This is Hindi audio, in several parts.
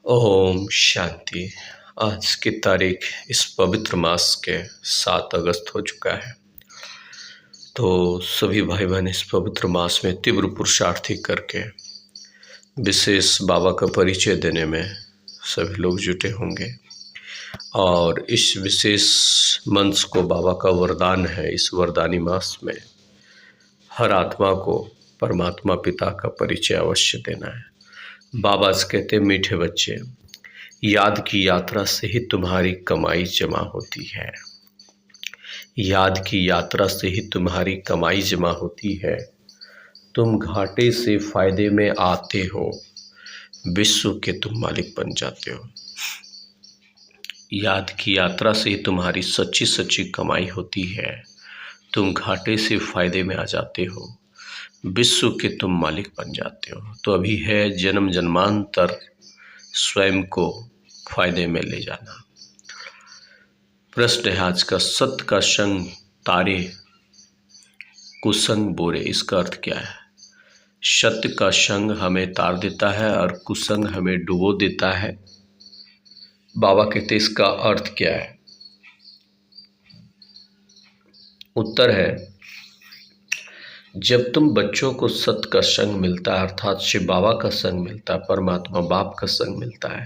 ओम शांति। आज की तारीख इस पवित्र मास के 7 अगस्त हो चुका है। तो सभी भाई बहन इस पवित्र मास में तीव्र पुरुषार्थी करके विशेष बाबा का परिचय देने में सभी लोग जुटे होंगे। और इस विशेष मंच को बाबा का वरदान है। इस वरदानी मास में हर आत्मा को परमात्मा पिता का परिचय अवश्य देना है। बाबा से कहते मीठे बच्चे, याद की यात्रा से ही तुम्हारी कमाई जमा होती है। याद की यात्रा से ही तुम्हारी कमाई जमा होती है। तुम घाटे से फायदे में आते हो, विश्व के तुम मालिक बन जाते हो। याद की यात्रा से ही तुम्हारी सच्ची सच्ची कमाई होती है। तुम घाटे से फायदे में आ जाते हो, विश्व के तुम मालिक बन जाते हो। तो अभी है जन्म जन्मांतर स्वयं को फायदे में ले जाना। प्रश्न है आज का, सत्य का संग तारे कुसंग बोरे, इसका अर्थ क्या है? सत्य का संग हमें तार देता है और कुसंग हमें डुबो देता है। बाबा कहते इसका अर्थ क्या है? उत्तर है, जब तुम बच्चों को सत्य का संग मिलता है, अर्थात शिव बाबा का संग मिलता है, परमात्मा बाप का संग मिलता है,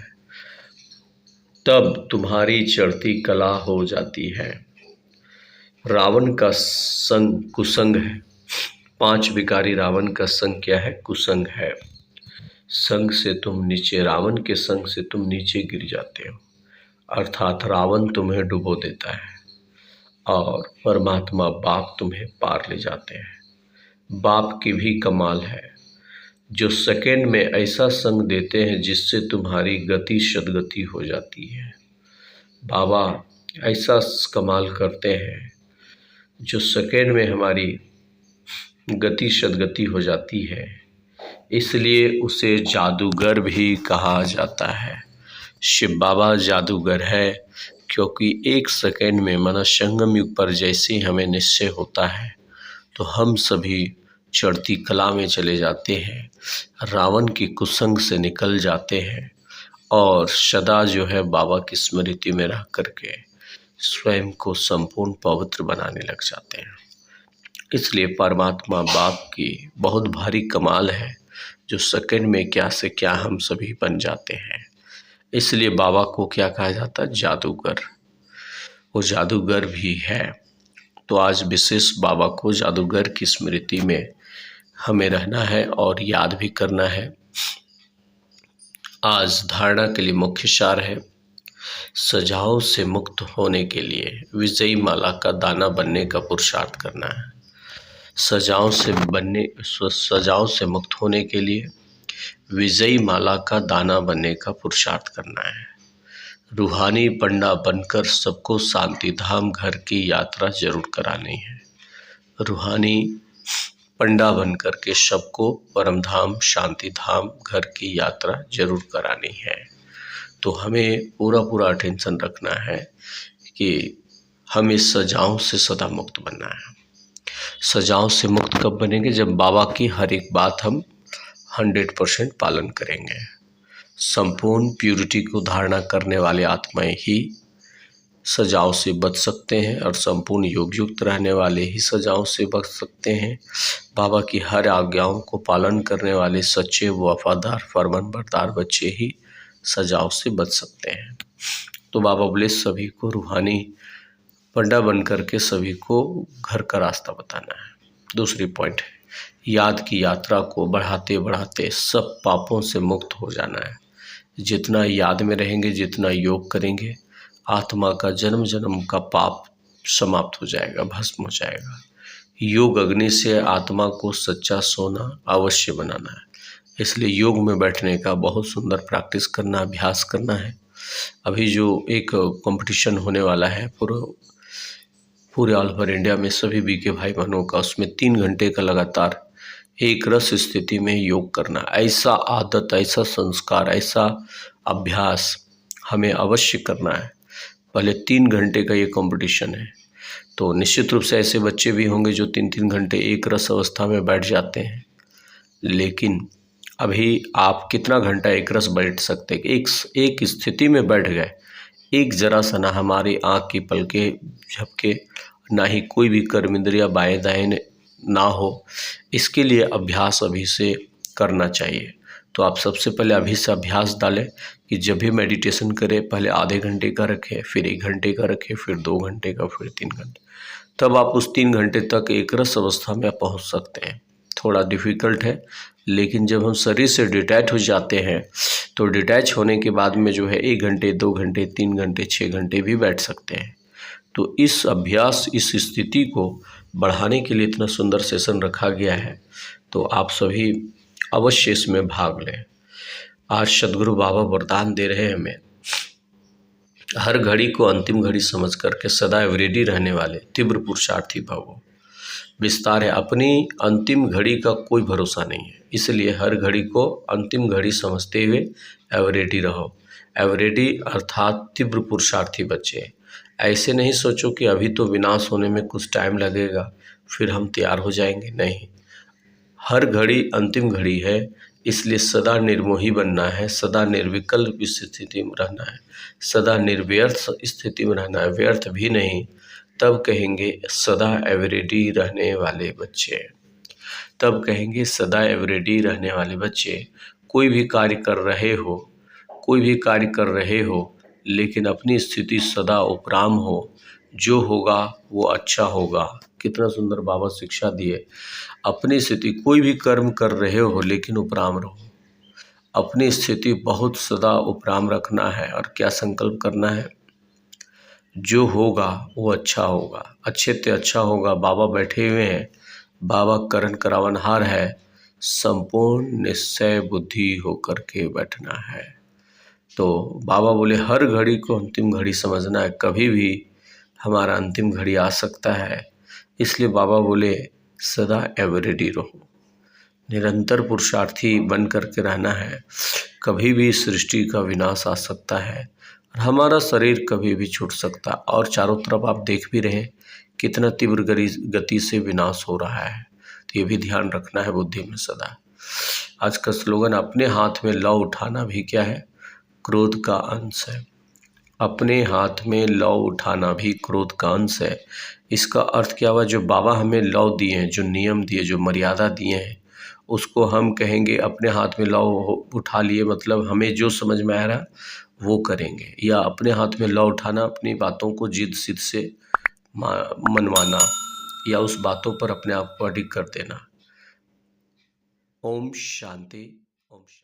तब तुम्हारी चढ़ती कला हो जाती है। रावण का संग कुसंग है। 5 विकारी रावण का संग क्या है? कुसंग है। संग से तुम नीचे, रावण के संग से तुम नीचे गिर जाते हो, अर्थात रावण तुम्हें डुबो देता है और परमात्मा बाप तुम्हें पार ले जाते हैं। बाप की भी कमाल है, जो सेकंड में ऐसा संग देते हैं जिससे तुम्हारी गति सदगति हो जाती है। बाबा ऐसा कमाल करते हैं जो सेकंड में हमारी गति सदगति हो जाती है, इसलिए उसे जादूगर भी कहा जाता है। शिव बाबा जादूगर है, क्योंकि 1 सेकंड में माना संगम युग पर जैसे ही हमें निश्चय होता है तो हम सभी चढ़ती कला में चले जाते हैं, रावण की कुसंग से निकल जाते हैं और सदा जो है बाबा की स्मृति में रह करके स्वयं को संपूर्ण पवित्र बनाने लग जाते हैं। इसलिए परमात्मा बाप की बहुत भारी कमाल है, जो सेकंड में क्या से क्या हम सभी बन जाते हैं। इसलिए बाबा को क्या कहा जाता है? जादूगर। वो जादूगर भी है। तो आज विशेष बाबा को जादूगर की स्मृति में हमें रहना है और याद भी करना है। आज धारणा के लिए मुख्य सार है, सजाओं से मुक्त होने के लिए विजयी माला का दाना बनने का पुरुषार्थ करना है। सजाओं से मुक्त होने के लिए विजयी माला का दाना बनने का पुरुषार्थ करना है। रूहानी पंडा बनकर सबको शांति धाम घर की यात्रा जरूर करानी है। रूहानी पंडा बन करके सबको परम धाम शांति धाम घर की यात्रा जरूर करानी है। तो हमें पूरा अटेंशन रखना है कि हम इस सजाओं से सदा मुक्त बनना है। सजाओं से मुक्त कब बनेंगे? जब बाबा की हर एक बात हम 100% पालन करेंगे। संपूर्ण प्यूरिटी को धारणा करने वाले आत्माएं ही सजाओं से बच सकते हैं और संपूर्ण योग युक्त रहने वाले ही सजाओं से बच सकते हैं। बाबा की हर आज्ञाओं को पालन करने वाले सच्चे वफादार फरमानबरदार बच्चे ही सजाओं से बच सकते हैं। तो बाबा बोले सभी को रूहानी पंडा बन करके सभी को घर का रास्ता बताना है। दूसरी पॉइंट है, याद की यात्रा को बढ़ाते बढ़ाते सब पापों से मुक्त हो जाना है। जितना याद में रहेंगे, जितना योग करेंगे, आत्मा का जन्म जन्म का पाप समाप्त हो जाएगा, भस्म हो जाएगा। योग अग्नि से आत्मा को सच्चा सोना अवश्य बनाना है। इसलिए योग में बैठने का बहुत सुंदर प्रैक्टिस करना, अभ्यास करना है। अभी जो एक कंपटीशन होने वाला है पूरे ऑल ओवर इंडिया में सभी बीके भाई बहनों का, उसमें 3 घंटे का लगातार एक रस स्थिति में योग करना, ऐसा आदत, ऐसा संस्कार, ऐसा अभ्यास हमें अवश्य करना है। पहले 3 घंटे का ये कंपटीशन है। तो निश्चित रूप से ऐसे बच्चे भी होंगे जो 3-3 घंटे एक रस अवस्था में बैठ जाते हैं, लेकिन अभी आप कितना घंटा एक रस बैठ सकते हैं? एक स्थिति में बैठ गए, एक जरा सा ना हमारी आँख की पलकें झपके, ना ही कोई भी कर्म इंद्रिया बाएं दाएं ना हो। इसके लिए अभ्यास अभी से करना चाहिए। तो आप सबसे पहले अभी से अभ्यास डालें कि जब भी मेडिटेशन करें पहले आधे घंटे का रखें, फिर 1 घंटे का रखें, फिर 2 घंटे का, फिर 3 घंटे। तब आप उस 3 घंटे तक एक रस अवस्था में पहुंच सकते हैं। थोड़ा डिफ़िकल्ट है, लेकिन जब हम शरीर से डिटैच हो जाते हैं तो डिटैच होने के बाद में जो है 1 घंटे, 2 घंटे, 3 घंटे, 6 घंटे भी बैठ सकते हैं। तो इस अभ्यास, इस स्थिति को बढ़ाने के लिए इतना सुंदर सेशन रखा गया है। तो आप सभी अवश्य इसमें भाग लें। आज सद्गुरु बाबा वरदान दे रहे हैं हमें, हर घड़ी को अंतिम घड़ी समझ करके सदा एवरेडी रहने वाले तीव्र पुरुषार्थी भवो। विस्तार है, अपनी अंतिम घड़ी का कोई भरोसा नहीं है, इसलिए हर घड़ी को अंतिम घड़ी समझते हुए एवरेडी रहो। एवरेडी अर्थात तीव्र पुरुषार्थी बच्चे। ऐसे नहीं सोचो कि अभी तो विनाश होने में कुछ टाइम लगेगा फिर हम तैयार हो जाएंगे, नहीं। हर घड़ी अंतिम घड़ी है, इसलिए सदा निर्मोही बनना है, सदा निर्विकल्प स्थिति में रहना है, सदा निर्व्यर्थ स्थिति में रहना है, व्यर्थ भी नहीं। तब कहेंगे सदा एवरेडी रहने वाले बच्चे। तब कहेंगे सदा एवरेडी रहने वाले बच्चे। कोई भी कार्य कर रहे हो, कोई भी कार्य कर रहे हो, लेकिन अपनी स्थिति सदा उपराम हो। जो होगा वो अच्छा होगा। कितना सुंदर बाबा शिक्षा दिए। अपनी स्थिति, कोई भी कर्म कर रहे हो लेकिन उपराम रहो। अपनी स्थिति बहुत सदा उपराम रखना है। और क्या संकल्प करना है? जो होगा वो अच्छा होगा, अच्छे से अच्छा होगा। बाबा बैठे हुए हैं, बाबा करण करावनहार है। संपूर्ण निश्चय बुद्धि होकर के बैठना है। तो बाबा बोले हर घड़ी को अंतिम घड़ी समझना है, कभी भी हमारा अंतिम घड़ी आ सकता है। इसलिए बाबा बोले सदा एवरेडी रहो, निरंतर पुरुषार्थी बन करके रहना है। कभी भी सृष्टि का विनाश आ सकता है और हमारा शरीर कभी भी छूट सकता है। और चारों तरफ आप देख भी रहे हैं कितना तीव्र गति से विनाश हो रहा है। तो ये भी ध्यान रखना है बुद्धि में सदा। आज का स्लोगन, अपने हाथ में लौ उठाना भी क्या है? क्रोध का अंश है। अपने हाथ में लौ उठाना भी क्रोध का अंश है। इसका अर्थ क्या हुआ? जो बाबा हमें लौ दिए हैं, जो नियम दिए, जो मर्यादा दिए हैं, उसको हम कहेंगे अपने हाथ में लौ उठा लिए, मतलब हमें जो समझ में आ रहा वो करेंगे। या अपने हाथ में लौ उठाना, अपनी बातों को जिद सिद्ध से मनवाना, या उस बातों पर अपने आप को अडिग कर देना। ओम शांति। ओम शांति।